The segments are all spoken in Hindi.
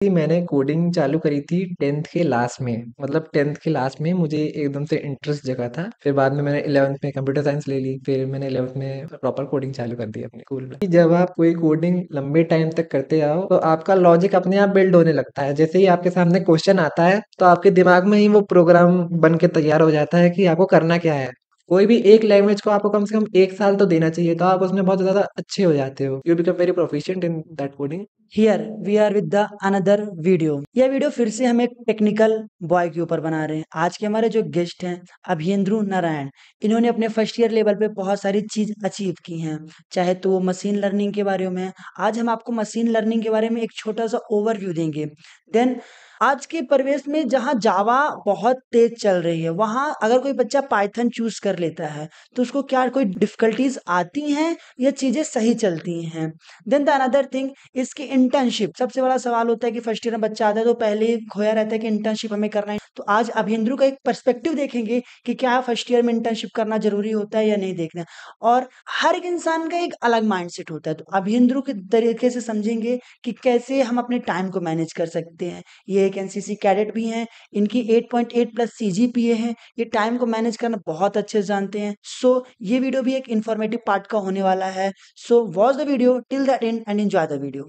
मैंने कोडिंग चालू करी थी 10th के लास्ट में। मतलब 10th के लास्ट में मुझे एकदम से इंटरेस्ट जगा था। फिर बाद में मैंने 11th में कंप्यूटर साइंस ले ली। फिर मैंने 11th में प्रॉपर कोडिंग चालू कर दी अपने स्कूल में। जब आप कोई कोडिंग लंबे टाइम तक करते आओ तो आपका लॉजिक अपने आप बिल्ड होने लगता है। जैसे ही आपके सामने क्वेश्चन आता है तो आपके दिमाग में ही वो प्रोग्राम बन के तैयार हो जाता है कि आपको करना क्या है। कोई भी एक लैंग्वेज को आपको कम से कम 1 साल तो देना चाहिए, तो आप उसमें बहुत ज़्यादा अच्छे हो जाते हो। You become very proficient in that coding. Here we are with the another video. यह वीडियो फिर से हम एक टेक्निकल बॉय के ऊपर बना रहे हैं। आज के हमारे जो गेस्ट हैं अभियेंद्रु नारायण, इन्होंने अपने फर्स्ट ईयर लेवल पे बहुत सारी चीज अचीव की हैं, चाहे तो वो मशीन लर्निंग के बारे में है। आज हम आपको मशीन लर्निंग के बारे में एक छोटा सा ओवरव्यू देंगे। देन आज के परिवेश में जहाँ जावा बहुत तेज चल रही है, वहाँ अगर कोई बच्चा पाइथन चूज कर लेता है तो उसको क्या कोई डिफिकल्टीज आती हैं या चीजें सही चलती हैं। देन द अनदर थिंग, इसकी इंटर्नशिप सबसे बड़ा सवाल होता है कि फर्स्ट ईयर में बच्चा आता है तो पहले ही खोया रहता है कि इंटर्नशिप हमें करना है। तो आज अभियंद्रु का एक पर्सपेक्टिव देखेंगे कि क्या फर्स्ट ईयर में इंटर्नशिप करना जरूरी होता है या नहीं देखना। और हर एक इंसान का एक अलग माइंडसेट होता है, तो अभियंद्रु के तरीके से समझेंगे कि कैसे हम अपने टाइम को मैनेज कर सकते हैं। ये एक एनसीसी कैडेट भी हैं, इनकी 8.8 प्लस सीजीपीए है, ये टाइम को मैनेज करना बहुत अच्छे से जानते हैं। सो ये वीडियो भी एक इंफॉर्मेटिव पार्ट का होने वाला है। So watch the video till the end and enjoy the video.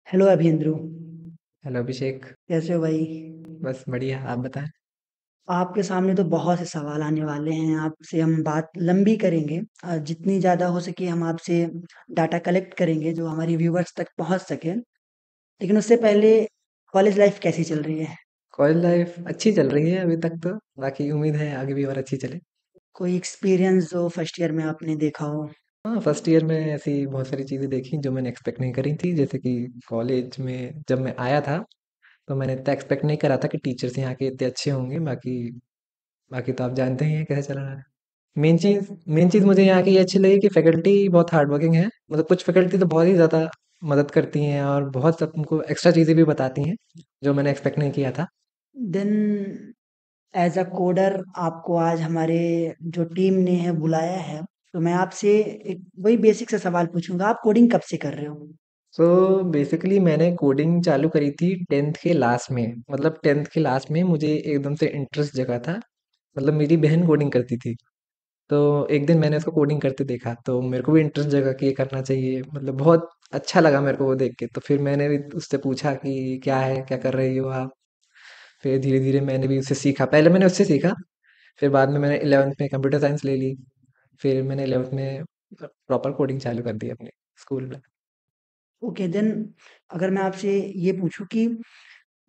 Hello Abhiyandru, hello Abhishek. कैसे हो भाई? बस बढ़िया, आप बताएं। आपके सामने तो बहुत से सवाल आने वाले हैं, आपसे हम बात लंबी करेंगे। जितनी ज़्यादा हो सके हम आपसे डाटा कलेक्ट करेंगे जो हमारी व्यूवर्स तक पहुंच सके। लेकिन उससे पहले कॉलेज लाइफ कैसी चल रही है? कॉलेज लाइफ अच्छी चल रही है अभी तक तो। बाकी उम्मीद है आगे भी और अच्छी चले। कोई एक्सपीरियंस जो फर्स्ट ईयर में आपने देखा हो? हाँ, फर्स्ट ईयर में ऐसी बहुत सारी चीज़ें देखी जो मैंने एक्सपेक्ट नहीं करी थी। जैसे कि कॉलेज में जब मैं आया था तो मैंने इतना एक्सपेक्ट नहीं करा था कि टीचर्स यहाँ के इतने अच्छे होंगे। बाकी बाकी तो आप जानते ही हैं कैसे चल रहा है। मेन चीज़ मुझे यहाँ की ये अच्छी लगी कि फैकल्टी बहुत हार्ड वर्किंग है। मतलब कुछ फैकल्टी तो बहुत ही ज़्यादा मदद करती हैं और बहुत सब तुमको एक्स्ट्रा चीज़ें भी बताती हैं जो मैंने एक्सपेक्ट नहीं किया था। देन एज अ कोडर आपको आज हमारे जो टीम ने है बुलाया है, तो मैं आपसे एक वही बेसिक सा सवाल पूछूंगा, आप कोडिंग कब से कर रहे हो? सो बेसिकली मैंने कोडिंग चालू करी थी 10th के लास्ट में। मतलब 10th के लास्ट में मुझे एकदम से इंटरेस्ट जगा था। मतलब मेरी बहन कोडिंग करती थी, तो एक दिन मैंने उसको कोडिंग करते देखा तो मेरे को भी इंटरेस्ट जगा कि ये करना चाहिए। मतलब बहुत अच्छा लगा मेरे को वो देख के। तो फिर मैंने भी उससे पूछा कि क्या है, क्या कर रही हो आप। फिर धीरे धीरे मैंने भी उससे सीखा। पहले मैंने उससे सीखा, फिर बाद में मैंने 11th में कंप्यूटर साइंस ले ली। फिर मैंने 11th में प्रॉपर कोडिंग चालू कर दी अपने स्कूल में। ओके देन, अगर मैं आपसे ये पूछूं कि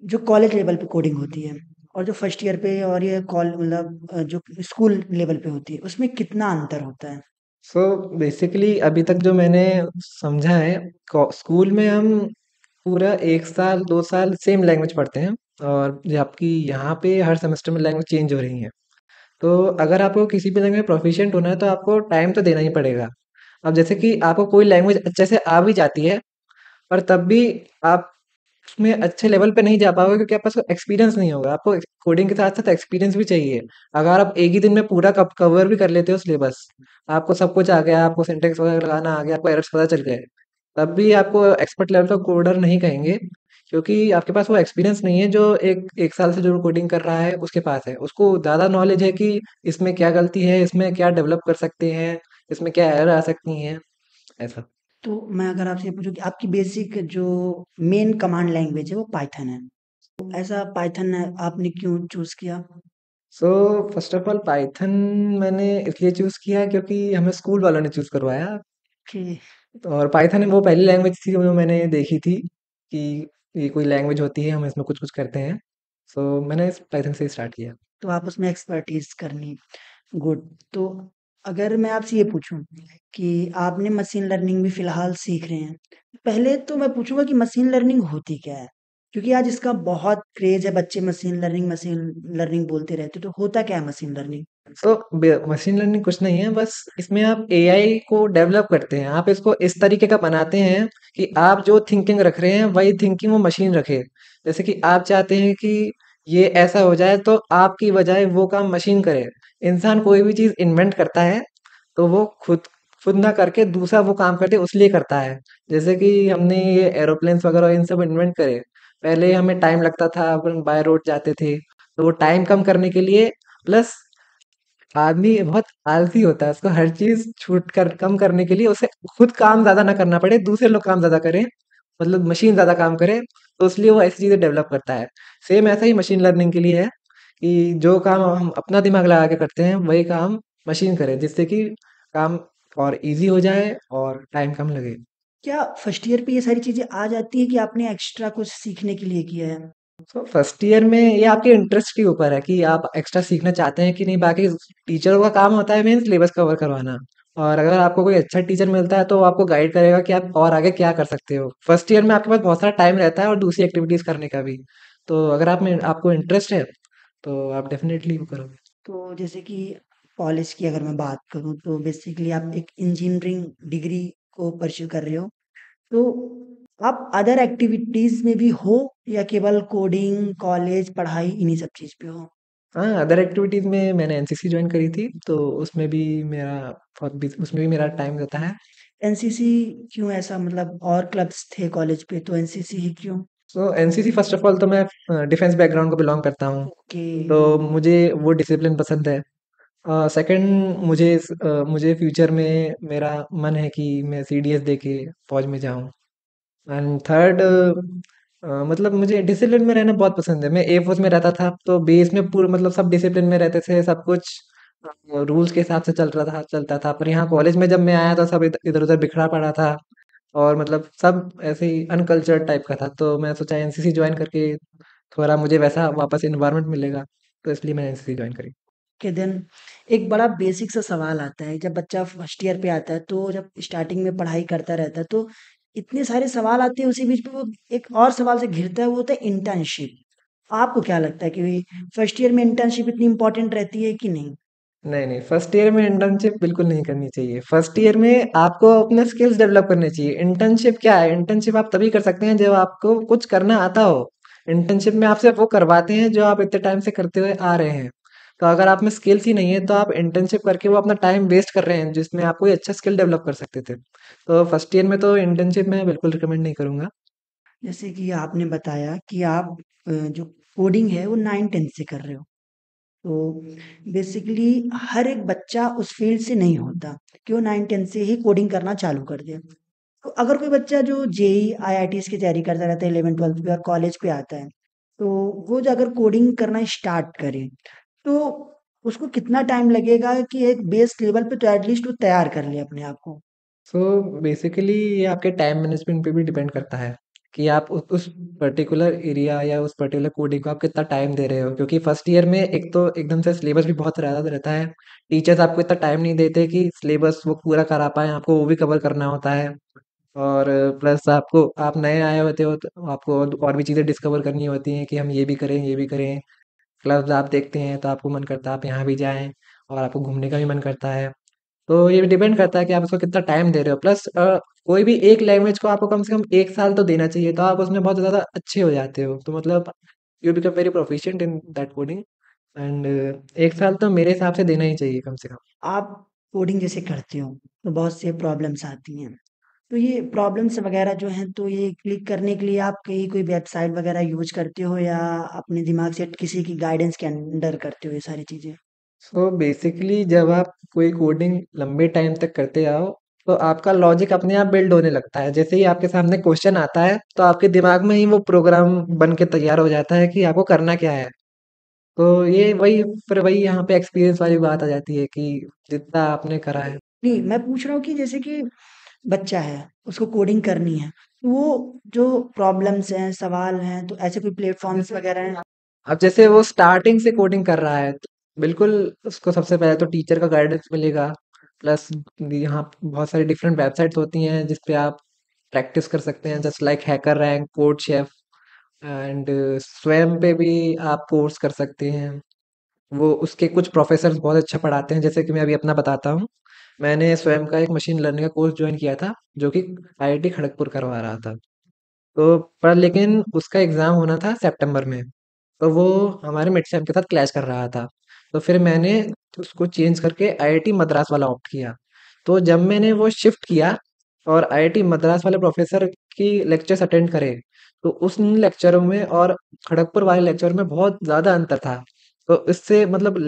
जो कॉलेज लेवल पे कोडिंग होती है और जो फर्स्ट ईयर पे और ये कॉल मतलब जो स्कूल लेवल पे होती है, उसमें कितना अंतर होता है? सो बेसिकली अभी तक जो मैंने समझा है, स्कूल में हम पूरा 1 साल 2 साल सेम लैंग्वेज पढ़ते हैं। और ये आपकी यहाँ पे हर सेमेस्टर में लैंग्वेज चेंज हो रही है। तो अगर आपको किसी भी लैंग्वेज में प्रोफिशिएंट होना है तो आपको टाइम तो देना ही पड़ेगा। अब जैसे कि आपको कोई लैंग्वेज अच्छे से आ भी जाती है, पर तब भी आप उसमें अच्छे लेवल पे नहीं जा पाओगे क्योंकि आपके पास एक्सपीरियंस नहीं होगा। आपको कोडिंग के साथ साथ एक्सपीरियंस भी चाहिए। अगर आप एक ही दिन में पूरा कवर भी कर लेते हो सिलेबस, आपको सब कुछ आ गया, आपको सिंटेक्स वगैरह लगाना आ गया, आपको एरर्स पता चल गए, तब भी आपको एक्सपर्ट लेवल का कोडर नहीं कहेंगे क्योंकि आपके पास वो एक्सपीरियंस नहीं है जो एक एक साल से जो कोडिंग कर रहा है उसके पास है। उसको ज़्यादा नॉलेज है कि इसमें क्या गलती है, इसमें क्या डेवलप कर सकते हैं, इसमें क्या एरर आ सकती हैं, ऐसा। तो मैं अगर आपसे ये पूछूं कि आपकी बेसिक जो मेन कमांड लैंग्वेज है वो पाइथन है, तो ऐसा पाइथन आपने क्यों चूज किया? So first of all Python मैंने इसलिए चूज़ किया क्योंकि हमें स्कूल वालों ने चूज़ करवाया। कि और पाइथन वो पहली लैंग्वेज थी जो मैंने देखी थी कि ये कोई लैंग्वेज होती है, हम इसमें कुछ कुछ करते हैं। सो मैंने इस पाइथन से स्टार्ट किया। तो आप उसमें एक्सपर्टीज करनी, गुड। तो अगर मैं आपसे ये पूछूं कि आपने मशीन लर्निंग भी फिलहाल सीख रहे हैं, पहले तो मैं पूछूंगा कि मशीन लर्निंग होती क्या है? क्योंकि आज इसका बहुत क्रेज है, बच्चे मशीन लर्निंग बोलते रहते, तो होता क्या है मशीन लर्निंग? तो मशीन लर्निंग कुछ नहीं है, बस इसमें आप एआई को डेवलप करते हैं। आप इसको इस तरीके का बनाते हैं कि आप जो थिंकिंग रख रहे हैं वही थिंकिंग वो मशीन रखे। जैसे कि आप चाहते हैं कि ये ऐसा हो जाए तो आपकी बजाय वो काम मशीन करे। इंसान कोई भी चीज़ इन्वेंट करता है तो वो खुद खुद ना करके दूसरा वो काम करते उसलिए करता है। जैसे कि हमने ये एरोप्लेन्स वगैरह इन सब इन्वेंट करे, पहले हमें टाइम लगता था, अपन बाय रोड जाते थे, तो वो टाइम कम करने के लिए, प्लस आदमी बहुत आलसी होता है, उसको हर चीज़ छूट कर कम करने के लिए उसे खुद काम ज़्यादा ना करना पड़े, दूसरे लोग काम ज़्यादा करें, मतलब मशीन ज़्यादा काम करे, तो इसलिए वो ऐसी चीज़ें डेवलप करता है। सेम ऐसा ही मशीन लर्निंग के लिए है कि जो काम हम अपना दिमाग लगा के करते हैं, वही काम मशीन करे, जिससे कि काम और ईज़ी हो जाए और टाइम कम लगे। क्या फर्स्ट ईयर पे ये सारी चीज़ें आ जाती है कि आपने एक्स्ट्रा कुछ सीखने के लिए किया है? तो फर्स्ट ईयर में ये आपके इंटरेस्ट के ऊपर है कि आप एक्स्ट्रा सीखना चाहते हैं कि नहीं। बाकी टीचरों का काम होता है मेन सिलेबस कवर करवाना, और अगर आपको कोई अच्छा टीचर मिलता है तो वो आपको गाइड करेगा कि आप और आगे क्या कर सकते हो। फर्स्ट ईयर में आपके पास बहुत सारा टाइम रहता है और दूसरी एक्टिविटीज करने का भी। तो अगर आप में आपको इंटरेस्ट है तो आप डेफिनेटली वो करोगे। तो जैसे कि कॉलेज की अगर मैं बात करूँ तो बेसिकली आप एक इंजीनियरिंग डिग्री को परस्यू कर रहे हो। तो आप अदर एक्टिविटीज़ में भी हो या केवल कोडिंग, कॉलेज, पढ़ाई इन्हीं सब चीज़ पे हो? हाँ, अदर एक्टिविटीज में मैंने एनसीसी ज्वाइन करी थी, तो उसमें भी मेरा उसमें भी मेरा टाइम रहता है। एनसीसी क्यों ऐसा, मतलब और क्लब्स थे कॉलेज पे तो एनसीसी ही क्यों? सो एनसीसी फर्स्ट ऑफ ऑल तो मैं डिफेंस बैकग्राउंड को बिलोंग करता हूँ, ओके। तो मुझे वो डिसिप्लिन पसंद है। सेकंड, मुझे फ्यूचर में मेरा मन है कि मैं सीडीएस दे के फौज में जाऊं। एंड थर्ड, मतलब मुझे डिसिप्लिन में रहना बहुत पसंद है। मैं एयरफोर्स में रहता था तो बेस में पूरा मतलब सब डिसिप्लिन में रहते थे, सब कुछ रूल्स के हिसाब से चलता था। पर यहाँ कॉलेज में जब मैं आया तो सब इधर उधर बिखरा पड़ा था, और मतलब सब ऐसे ही अनकल्चर्ड टाइप का था। तो मैं सोचा एनसीसी ज्वाइन करके थोड़ा मुझे वैसा वापस इन्वायरमेंट मिलेगा, तो इसलिए मैंने एनसीसी ज्वाइन करी। के दिन एक बड़ा बेसिक सा सवाल आता है जब बच्चा फर्स्ट ईयर पे आता है, तो जब स्टार्टिंग में पढ़ाई करता रहता है तो इतने सारे सवाल आते हैं, उसी बीच में वो एक और सवाल से घिरता है, वो होता है इंटर्नशिप। आपको क्या लगता है कि फर्स्ट ईयर में इंटर्नशिप इतनी इंपॉर्टेंट रहती है कि नहीं? नहीं नहीं, फर्स्ट ईयर में इंटर्नशिप बिल्कुल नहीं करनी चाहिए। फर्स्ट ईयर में आपको अपने स्किल्स डेवलप करने चाहिए। इंटर्नशिप क्या है? इंटर्नशिप आप तभी कर सकते हैं जब आपको कुछ करना आता हो। इंटर्नशिप में आपसे वो करवाते हैं जो आप इतने टाइम से करते हुए आ रहे हैं। तो अगर आप में स्किल्स ही नहीं है तो आप इंटर्नशिप करके वो अपना टाइम वेस्ट कर रहे हैं, जिसमें आप कोई अच्छा स्किल डेवलप कर सकते थे। तो फर्स्ट ईयर में तो इंटर्नशिप मैं बिल्कुल रिकमेंड नहीं करूंगा। जैसे कि आपने बताया कि आप जो कोडिंग है वो 9-10 से कर रहे हो। तो बेसिकली हर एक बच्चा उस फील्ड से नहीं होता कि वो 9-10 से ही कोडिंग करना चालू कर दे। तो अगर कोई बच्चा जो जेईई, आईआईटीज़ की तैयारी करता रहता है 11-12 पे और कॉलेज पे आता है, तो वो जो अगर कोडिंग करना स्टार्ट करे, तो उसको कितना टाइम लगेगा कि एक बेस लेवल पे तो एटलीस्ट वो तैयार कर ले अपने आप को? सो बेसिकली ये आपके टाइम मैनेजमेंट पे भी डिपेंड करता है कि आप उस पर्टिकुलर एरिया या उस पर्टिकुलर कोडिंग को आप कितना टाइम दे रहे हो। क्योंकि फर्स्ट ईयर में एक तो एकदम से सिलेबस भी बहुत ज़्यादा रहता है। टीचर्स आपको इतना टाइम नहीं देते कि सिलेबस वो पूरा करा पाए, आपको वो भी कवर करना होता है। और प्लस आपको आप नए आए होते हो तो आपको और भी चीज़ें डिस्कवर करनी होती हैं कि हम ये भी करें ये भी करें। क्लब्स आप देखते हैं तो आपको मन करता है आप यहाँ भी जाएं, और आपको घूमने का भी मन करता है। तो ये डिपेंड करता है कि आप उसको कितना टाइम दे रहे हो। प्लस कोई भी एक लैंग्वेज को आपको कम से कम 1 साल तो देना चाहिए, तो आप उसमें बहुत ज़्यादा अच्छे हो जाते हो। तो मतलब you become very proficient in that coding, and 1 साल तो मेरे हिसाब से देना ही चाहिए कम से कम। आप कोडिंग जैसे करते हो, तो बहुत से प्रॉब्लम्स आती हैं। तो ये प्रॉब्लम्स वगैरह जो हैं, तो ये क्लिक करने के लिए आप कहीं कोई वेबसाइट वगैरह यूज़ करते हो या अपने दिमाग से किसी की गाइडेंस के अंडर करते हो ये सारी चीज़ें? सो बेसिकली जब आप कोई कोडिंग लंबे टाइम तक करते आओ तो आपका लॉजिक अपने आप बिल्ड होने लगता है। जैसे ही आपके सामने क्वेश्चन आता है तो आपके दिमाग में ही वो प्रोग्राम बन के तैयार हो जाता है कि आपको करना क्या है। तो ये वही फिर वही यहाँ पे एक्सपीरियंस वाली बात आ जाती है कि जितना आपने करा है। नहीं, मैं पूछ रहा हूँ कि जैसे कि बच्चा है, उसको कोडिंग करनी है, तो वो जो प्रॉब्लम्स हैं, सवाल हैं, तो ऐसे कोई प्लेटफ़ॉर्म्स वगैरह हैं? अब जैसे वो स्टार्टिंग से कोडिंग कर रहा है तो बिल्कुल उसको सबसे पहले तो टीचर का गाइडेंस मिलेगा। प्लस यहाँ बहुत सारी डिफरेंट वेबसाइट्स होती हैं जिस पे आप प्रैक्टिस कर सकते हैं, just like hacker rank, code chef. And स्वयं पे भी आप कोर्स कर सकते हैं। वो उसके कुछ प्रोफेसर्स बहुत अच्छा पढ़ाते हैं, जैसे कि मैं अभी अपना बताता हूँ। मैंने स्वयं का एक मशीन लर्निंग का कोर्स ज्वाइन किया था, जो कि आईआईटी खड़गपुर करवा रहा था। तो पर लेकिन उसका एग्ज़ाम होना था सितंबर में, तो वो हमारे मिड सेम के साथ क्लैश कर रहा था। तो फिर मैंने उसको चेंज करके आईआईटी मद्रास वाला ऑप्ट किया। तो जब मैंने वो शिफ्ट किया और आईआईटी मद्रास वाले प्रोफेसर की लेक्चर्स अटेंड करे, तो उस लेक्चरों में और खड़गपुर वाले लेक्चर में बहुत ज़्यादा अंतर था। तो इससे मतलब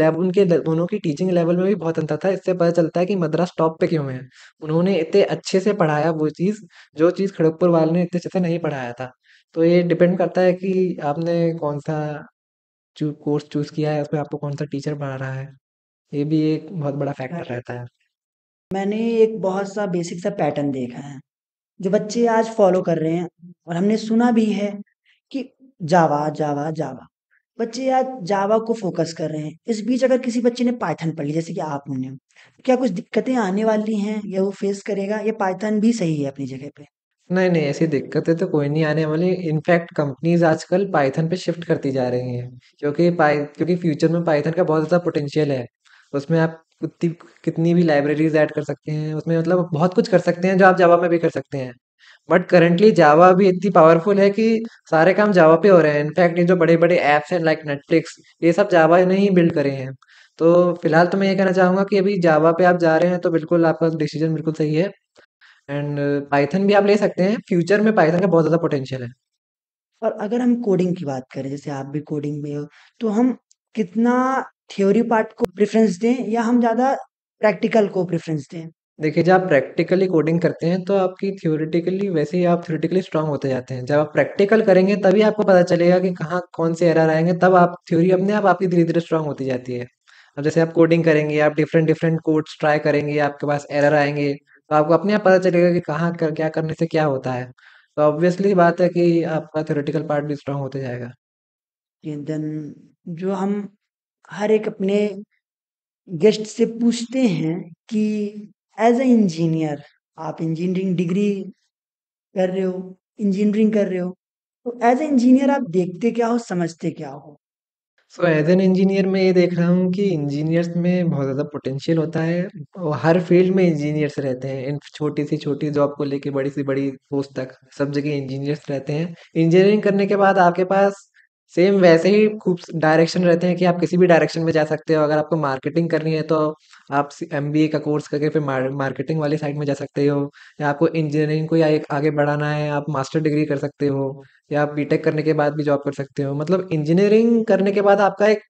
दोनों की टीचिंग लेवल में भी बहुत अंतर था। इससे पता चलता है कि मद्रास टॉप पे क्यों है। उन्होंने इतने अच्छे से पढ़ाया वो चीज़, जो चीज़ खड़गपुर वाले ने इतने अच्छे से नहीं पढ़ाया था। तो ये डिपेंड करता है कि आपने कौन सा कोर्स चूज किया है, उसमें आपको कौन सा टीचर पढ़ा रहा है। ये भी एक बहुत बड़ा फैक्टर रहता है। मैंने एक बहुत सा बेसिक सा पैटर्न देखा है जो बच्चे आज फॉलो कर रहे हैं और हमने सुना भी है कि जावा जावा जावा बच्चे आज जावा को फोकस कर रहे हैं। इस बीच अगर किसी बच्चे ने पाइथन पढ़ ली जैसे कि आपने, क्या कुछ दिक्कतें आने वाली हैं या वो फेस करेगा, या पाइथन भी सही है अपनी जगह पे? नहीं नहीं, ऐसी दिक्कतें तो कोई नहीं आने वाली। इनफैक्ट कंपनीज आजकल पाइथन पे शिफ्ट करती जा रही हैं, क्योंकि फ्यूचर में पाइथन का बहुत ज़्यादा पोटेंशियल है। उसमें आप कितनी कितनी भी लाइब्रेरीज ऐड कर सकते हैं, उसमें मतलब बहुत कुछ कर सकते हैं जो आप जावा में भी कर सकते हैं। बट करंटली जावा भी इतनी पावरफुल है कि सारे काम जावा पे हो रहे हैं। इनफैक्ट ये जो बड़े बड़े ऐप्स हैं लाइक नेटफ्लिक्स, ये सब जावा ने ही बिल्ड करे हैं। तो फिलहाल तो मैं ये कहना चाहूंगा कि अभी जावा पे आप जा रहे हैं तो बिल्कुल आपका डिसीजन बिल्कुल सही है। एंड पाइथन भी आप ले सकते हैं, फ्यूचर में पाइथन का बहुत ज़्यादा पोटेंशियल है। और अगर हम कोडिंग की बात करें, जैसे आप भी कोडिंग में हो, तो हम कितना थ्योरी पार्ट को प्रेफरेंस दें या हम ज़्यादा प्रैक्टिकल को प्रेफरेंस दें? देखिए, जब आप प्रैक्टिकली कोडिंग करते हैं तो आपकी थ्योरेटिकली वैसे ही आप थ्योरेटिकली स्ट्रांग होते जाते हैं। जब आप प्रैक्टिकल करेंगे तभी आपको पता चलेगा कि कहाँ कौन से एरर आएंगे, तब आप थ्योरी अपने आप आपकी धीरे धीरे स्ट्रांग होती जाती है। अब जैसे आप कोडिंग करेंगे, आप डिफरेंट डिफरेंट कोड्स ट्राई करेंगे, आपके पास एरर आएंगे, तो आपको अपने आप पता चलेगा कि क्या करने से क्या होता है। तो ऑब्वियसली बात है कि आपका थ्योरेटिकल पार्ट भी स्ट्रांग होते जाएगा। कि देन जो हम हर एक अपने गेस्ट से पूछते हैं कि एज ए इंजीनियर, आप इंजीनियरिंग डिग्री कर रहे हो, इंजीनियरिंग कर रहे हो, तो एज ए इंजीनियर आप देखते क्या हो, समझते क्या हो? सो एज एन इंजीनियर मैं ये देख रहा हूँ कि इंजीनियर्स में बहुत ज़्यादा पोटेंशियल होता है। और हर फील्ड में इंजीनियर्स रहते हैं, इन छोटी से छोटी जॉब को लेके बड़ी से बड़ी पोस्ट तक सब जगह इंजीनियर्स रहते हैं। इंजीनियरिंग करने के बाद आपके पास सेम वैसे ही खूब डायरेक्शन रहते हैं कि आप किसी भी डायरेक्शन में जा सकते हो। अगर आपको मार्केटिंग करनी है तो आप एमबीए का कोर्स करके फिर मार्केटिंग वाली साइड में जा सकते हो, या आपको इंजीनियरिंग को या एक आगे बढ़ाना है, आप मास्टर डिग्री कर सकते हो, या आप बीटेक करने के बाद भी जॉब कर सकते हो। मतलब इंजीनियरिंग करने के बाद आपका एक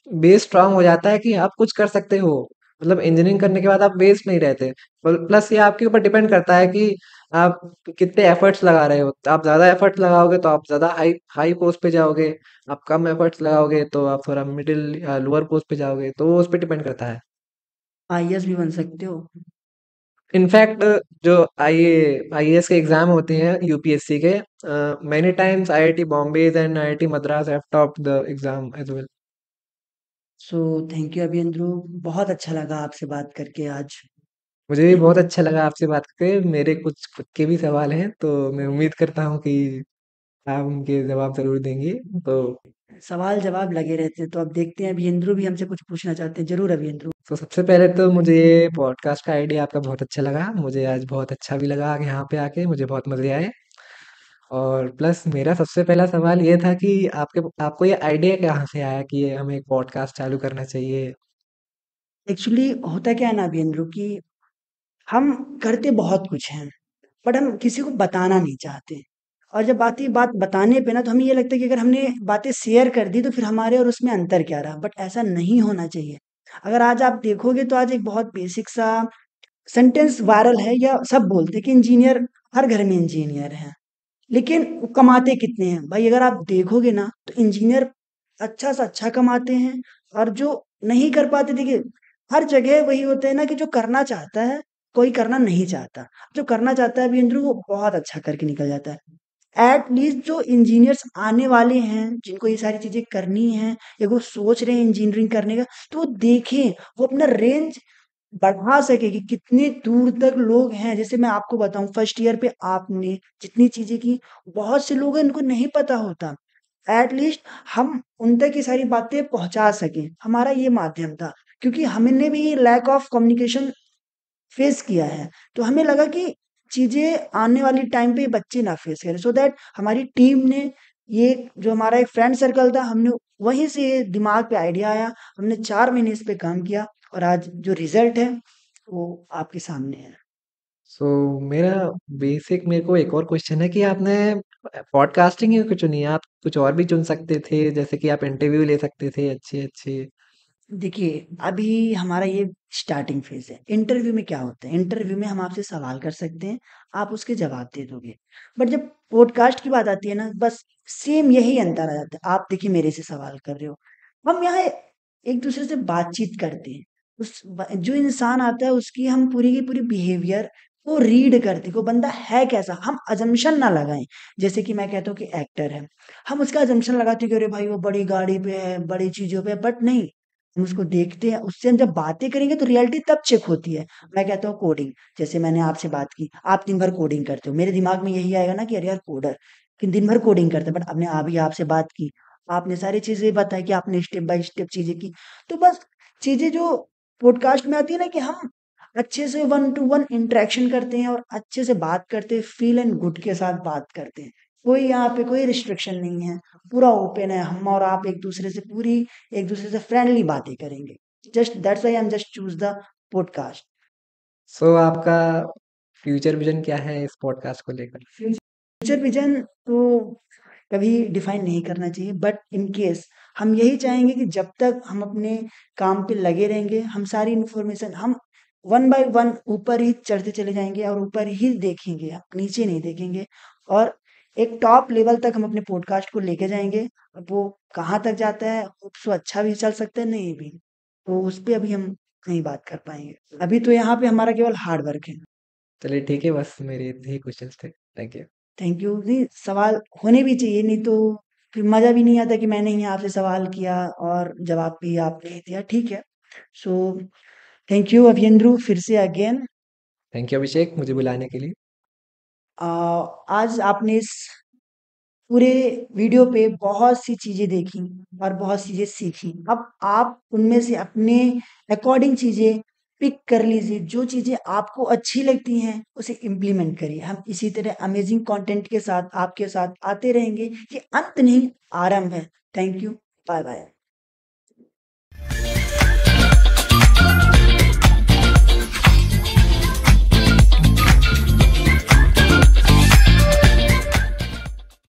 बेस स्ट्रांग हो जाता है कि आप कुछ कर सकते हो। मतलब इंजीनियरिंग करने के बाद आप वेस्ट नहीं रहते। प्लस ये आपके ऊपर डिपेंड करता है कि आप कितने एफर्ट्स लगा रहे हो। आप ज़्यादा एफर्ट्स लगाओगे तो आप ज़्यादा हाई हाई पोस्ट पे जाओगे। आप कम एफर्ट्स लगाओगे तो आप थोड़ा मिडिल या लोअर पोस्ट पे जाओगे, तो वो उस पर डिपेंड करता है। आईएएस भी बन सकते हो। इनफैक्ट जो आईएएस के एग्जाम होते हैं यूपीएससी के, many times IIT Bombay and IIT Madras have topped the exam as well. So thank you Abhiyandru, बहुत अच्छा लगा आपसे बात करके आज। मुझे भी बहुत अच्छा लगा आपसे बात करके। मेरे कुछ खुद के भी सवाल हैं, तो मैं उम्मीद करता हूँ कि आप उनके जवाब ज़रूर देंगे। सवाल जवाब लगे रहते हैं, तो अब देखते हैं अभियंद्रु भी हमसे कुछ पूछना चाहते हैं। जरूर अभियंद्रु। तो सबसे पहले तो मुझे ये पॉडकास्ट का आइडिया आपका बहुत अच्छा लगा। मुझे आज बहुत अच्छा भी लगा कि यहाँ पे आके मुझे बहुत मज़े आए। और प्लस मेरा सबसे पहला सवाल ये था कि आपको ये आइडिया कहाँ से आया कि ये हमें एक पॉडकास्ट चालू करना चाहिए? एक्चुअली होता क्या है ना अभियंद्रु कि हम करते बहुत कुछ हैं, बट हम किसी को बताना नहीं चाहते। और जब आती है बात बताने पे ना, तो हमें ये लगता है कि अगर हमने बातें शेयर कर दी तो फिर हमारे और उसमें अंतर क्या रहा, बट ऐसा नहीं होना चाहिए। अगर आज आप देखोगे तो आज एक बहुत बेसिक सा सेंटेंस वायरल है, या सब बोलते हैं कि इंजीनियर, हर घर में इंजीनियर है, लेकिन वो कमाते कितने हैं भाई? अगर आप देखोगे ना तो इंजीनियर अच्छा से अच्छा कमाते हैं, और जो नहीं कर पाते, देखिए हर जगह वही होता है ना कि जो करना चाहता है, कोई करना नहीं चाहता। जो करना चाहता है अभियंतर, वो बहुत अच्छा करके निकल जाता है। एट लीस्ट जो इंजीनियर्स आने वाले हैं, जिनको ये सारी चीजें करनी है, या वो सोच रहे हैं इंजीनियरिंग करने का, तो वो देखें, वो अपना रेंज बढ़ा सके कि कितने दूर तक लोग हैं। जैसे मैं आपको बताऊं, फर्स्ट ईयर पे आपने जितनी चीजें की, बहुत से लोग हैं इनको नहीं पता होता। एट लीस्ट हम उन तक ये सारी बातें पहुँचा सकें, हमारा ये माध्यम था। क्योंकि हमने भी लैक ऑफ कम्युनिकेशन फेस किया है, तो हमें लगा कि चीज़ें आने वाली टाइम पे बच्चे ना फेस करें, सो दैट हमारी टीम ने ये जो हमारा एक फ्रेंड सर्कल था, हमने वहीं से ये दिमाग पे आइडिया आया, हमने 4 महीने इस पे काम किया और आज जो रिज़ल्ट है, वो आपके सामने है। सो मेरा बेसिक मेरे को एक और क्वेश्चन है कि आपने पॉडकास्टिंग ही क्यों चुनी? आप कुछ और भी चुन सकते थे, जैसे कि आप इंटरव्यू ले सकते थे अच्छे-अच्छे। देखिए, अभी हमारा ये स्टार्टिंग फ़ेज़ है। इंटरव्यू में क्या होता है, इंटरव्यू में हम आपसे सवाल कर सकते हैं, आप उसके जवाब दे दोगे। बट जब पॉडकास्ट की बात आती है ना, बस सेम यही अंतर आ जाता है। आप देखिए मेरे से सवाल कर रहे हो, हम यहाँ एक-दूसरे से बातचीत करते हैं। उस ब जो इंसान आता है उसकी हम पूरी की पूरी बिहेवियर को रीड करते हैं, वो बंदा है कैसा? हम असम्पशन ना लगाएँ। जैसे कि मैं कहता हूँ कि एक्टर है, हम उसका असम्पशन लगाते हैं कि अरे भाई वो बड़ी गाड़ी पे है, बड़ी चीज़ों पे है, बट नहीं। हम उसको देखते हैं, उससे हम जब बातें करेंगे तो रियलिटी तब चेक होती है। मैं कहता हूँ कोडिंग, जैसे मैंने आपसे बात की, आप दिन भर कोडिंग करते हो, मेरे दिमाग में यही आएगा ना कि अरे यार कोडर, कि दिन भर कोडिंग करते हैं, बट हमने अभी आपसे बात की, आपने सारी चीज़ें बताई कि आपने स्टेप बाय स्टेप चीज़ें की। तो बस चीज़ें जो पॉडकास्ट में आती है ना कि हम अच्छे से वन टू वन इंटरेक्शन करते हैं और अच्छे से बात करते हैं, फील एंड गुड के साथ बात करते हैं। कोई यहाँ पे कोई रिस्ट्रिक्शन नहीं है, पूरा ओपन है, हम और आप एक-दूसरे से पूरी एक-दूसरे से फ्रेंडली बातें करेंगे। Just that's why I am just choose the podcast. So आपका फ्यूचर विज़न क्या है इस पॉडकास्ट को लेकर? फ्यूचर विज़न तो कभी डिफाइन नहीं करना चाहिए, बट इन केस हम यही चाहेंगे कि जब तक हम अपने काम पे लगे रहेंगे, हम सारी इन्फॉर्मेशन हम वन बाय वन ऊपर ही चढ़ते चले जाएँगे और ऊपर ही देखेंगे, नीचे नहीं देखेंगे और एक टॉप लेवल तक हम अपने पॉडकास्ट को लेके जाएँगे। अब वो कहाँ तक जाता है, होप्स सो अच्छा भी चल सकता है, नहीं भी। तो उस पे अभी हम नहीं बात कर पाएँगे। अभी तो यहाँ पे हमारा केवल हार्ड वर्क है। चलिए ठीक है, बस मेरे इतने ही क्वेश्चन्स थे। Thank you. Thank you. नहीं, सवाल होने भी चाहिए, नहीं तो फिर मज़ा भी नहीं आता कि मैंने ही आपसे सवाल किया और जवाब भी आपने ही दिया, ठीक है। सो थैंक यू अभियंद्रु फिर से अगेन। थैंक यू अभिषेक मुझे बुलाने के लिए। आज आपने इस पूरे वीडियो पे बहुत सी चीज़ें देखी और बहुत चीज़ें सीखी। अब आप उनमें से अपने अकॉर्डिंग चीज़ें पिक कर लीजिए, जो चीज़ें आपको अच्छी लगती हैं, उसे इम्प्लीमेंट करिए। हम इसी तरह अमेज़िंग कंटेंट के साथ आपके साथ आते रहेंगे। ये अंत नहीं, आरंभ है। Thank you. बाय-बाय।